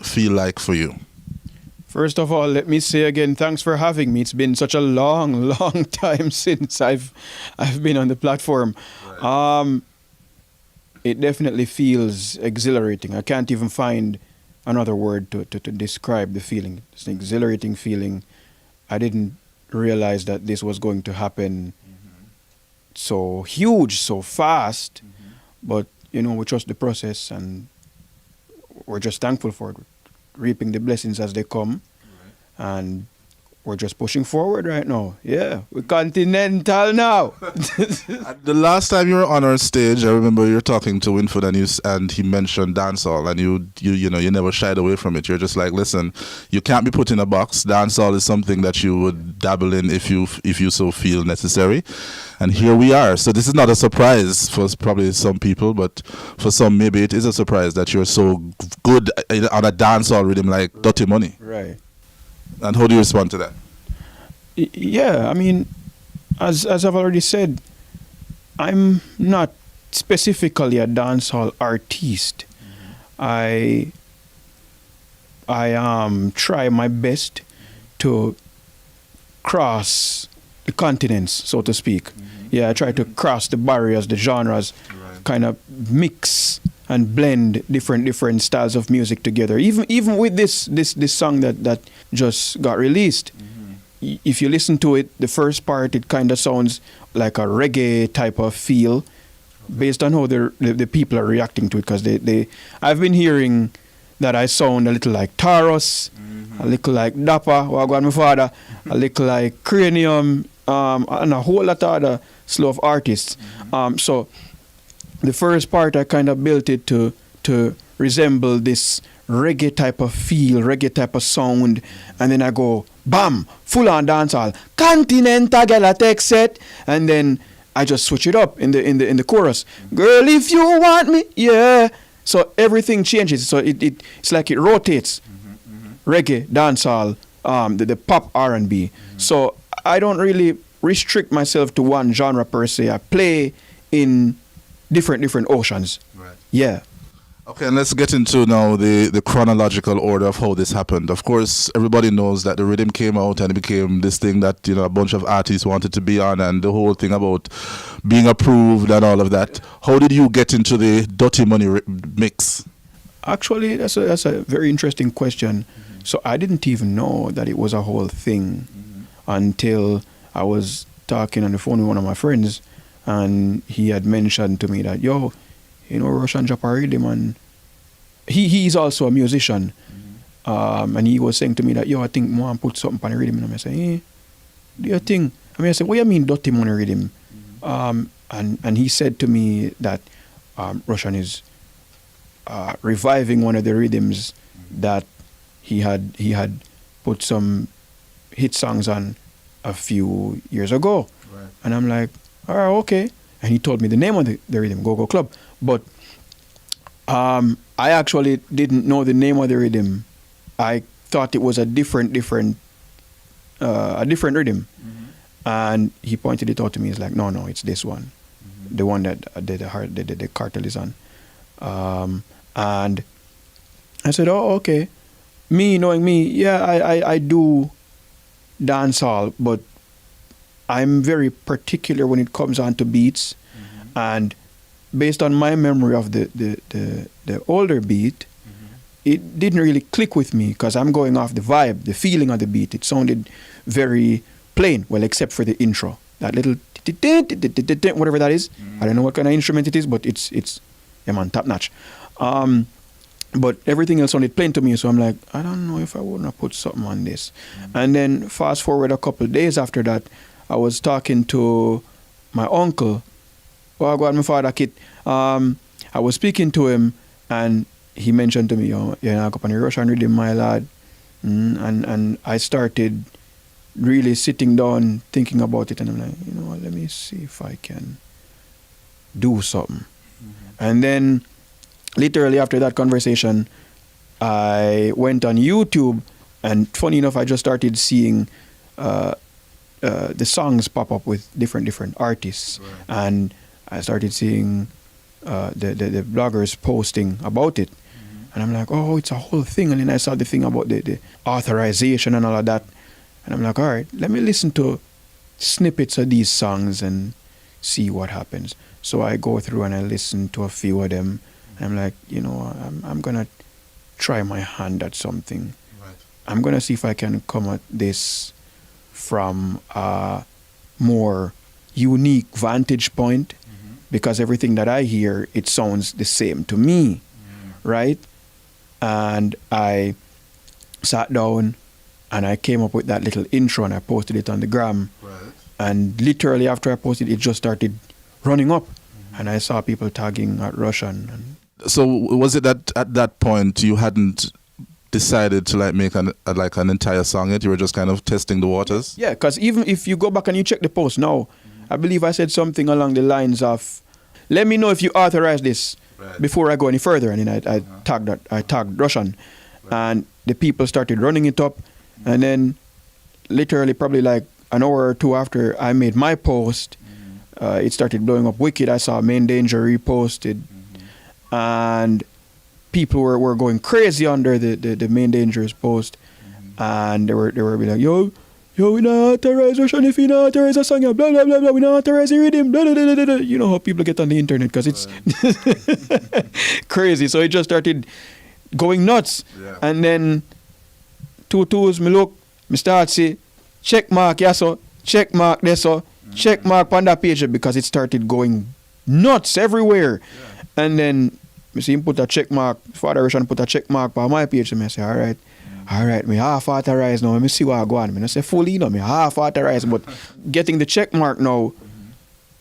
feel like for you? First of all, let me say again, thanks for having me. It's been such a long, long time since I've been on the platform. Right. It definitely feels exhilarating. I can't even find another word to describe the feeling. It's an exhilarating feeling. I didn't realize that this was going to happen so huge, so fast. But, we trust the process and we're just thankful for it, reaping the blessings as they come. And we're just pushing forward right now. Yeah, we're continental now. The last time you were on our stage, I remember you were talking to Winford and he mentioned dancehall, and you never shied away from it. You're just like, listen, you can't be put in a box. Dancehall is something that you would dabble in if you so feel necessary. And here we are. So this is not a surprise for probably some people, but for some maybe it is a surprise that you're so good on a dancehall rhythm like Dirty Money. Right. And how do you respond to that? Yeah, I mean, as I've already said, I'm not specifically a dancehall artist. I try my best to cross the continents, so to speak. Yeah, I try to cross the barriers, the genres, kind of mix and blend different styles of music together. Even with this song that just got released, if you listen to it, the first part, it kind of sounds like a reggae type of feel, based on how the people are reacting to it. Because I've been hearing that I sound a little like Taros, a little like Dapper, Wagwan my father, a little like Karnium, and a whole lot of other slow of artists. So the first part, I kind of built it to resemble this reggae type of feel, reggae type of sound, and then I go bam, full on dancehall, continental girl I take set, and then I just switch it up in the chorus. Girl, if you want me, yeah. So everything changes. So it's like it rotates. Reggae, dancehall, the pop R&B. So I don't really restrict myself to one genre per se. I play in different oceans. Right. Yeah. Okay, and let's get into now the chronological order of how this happened. Of course, everybody knows that the rhythm came out and it became this thing that, a bunch of artists wanted to be on, and the whole thing about being approved and all of that. How did you get into the Dirty Money mix? Actually, that's a very interesting question. So I didn't even know that it was a whole thing until I was talking on the phone with one of my friends, and he had mentioned to me that, Russian drop a rhythm, and he's also a musician. And he was saying to me that, I think I want to put something on the rhythm. And I say, do you think? I said, what do you mean Dirty Money rhythm? And he said to me that Russian is reviving one of the rhythms that he had put some hit songs on a few years ago. Right. And I'm like, all right, okay. And he told me the name of the rhythm, Go Go Club. But I actually didn't know the name of the rhythm. I thought it was a different rhythm. And he pointed it out to me. He's like, no, it's this one. The one that the cartel is on. And I said, oh, okay. Me, knowing me, yeah, I do dancehall, but I'm very particular when it comes on to beats. And based on my memory of the older beat, it didn't really click with me because I'm going off the vibe, the feeling of the beat. It sounded very plain, well, except for the intro. That little whatever that is. I don't know what kind of instrument it is, but it's top notch. But everything else sounded plain to me, so I'm like, I don't know if I want to put something on this. And then fast forward a couple of days after that, I was talking to my uncle, my father kid. I was speaking to him, and he mentioned to me, I go up on the Russian rhythm, my lad. And I started really sitting down, thinking about it, and I'm like, let me see if I can do something. And then literally after that conversation, I went on YouTube, and funny enough, I just started seeing the songs pop up with different artists. Right. And I started seeing the bloggers posting about it. And I'm like, oh, it's a whole thing. And then I saw the thing about the authorization and all of that. And I'm like, all right, let me listen to snippets of these songs and see what happens. So I go through and I listen to a few of them. And I'm like, you know, I'm going to try my hand at something. Right. I'm going to see if I can come at this from a more unique vantage point, because everything that I hear, it sounds the same to me, right? And I sat down and I came up with that little intro and I posted it on the gram. Right. And literally after I posted it, just started running up. And I saw people tagging at Russian. And So was it that at that point you hadn't decided to like make an entire song yet? You were just kind of testing the waters? yeah, because even if you go back and you check the post now, I believe I said something along the lines of, let me know if you authorize this before I go any further. And then I tagged Russian. And the people started running it up. And then literally probably like an hour or two after I made my post, it started blowing up wicked. I saw Main Danger reposted. And people were going crazy under the Main Danger's post. And they were like, yo, we not authorize Russian if you not authorize a song, blah, blah, blah, blah, we not authorize the rhythm, blah, blah, blah, blah, blah. You know how people get on the internet, because it's crazy. So it just started going nuts. Yeah. And then two twos, me look, me start say, check mark, yeah, so, check mark, there, so, check mark on that page, because it started going nuts everywhere. Yeah. And then, me see him put a check mark, Father Russian put a check mark on my page, and I say, all right, me half authorized now. Let me see what I go on. I say fully, me half authorized, but getting the check mark now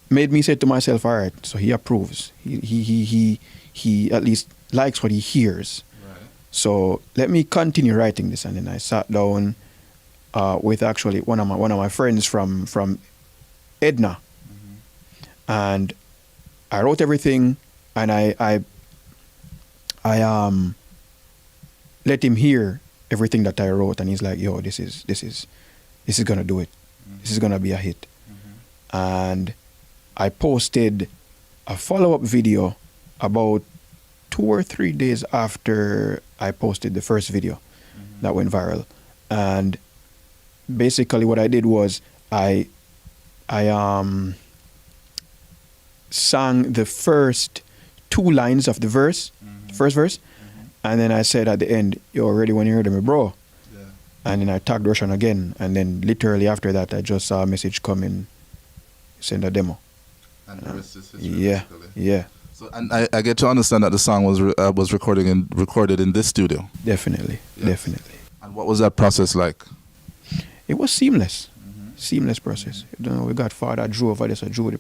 made me say to myself, all right, so he approves. He at least likes what he hears. Right. So let me continue writing this. And then I sat down with actually one of my friends from Edna, and I wrote everything, and I let him hear everything that I wrote, and he's like, yo, this is gonna do it. This is gonna be a hit. And I posted a follow-up video about 2 or 3 days after I posted the first video that went viral. And basically what I did was I sang the first 2 lines of the verse, first verse. And then I said at the end, you're ready when you heard me, bro. Yeah. And then I tagged Russian again. And then literally after that, I just saw a message come in, send a demo. And the rest is history. Yeah, basically. Yeah. So, and I get to understand that the song was recorded in this studio. Definitely, yes. Definitely. And what was that process like? It was seamless. Seamless process. You know, we got Father Drew over there, so Drew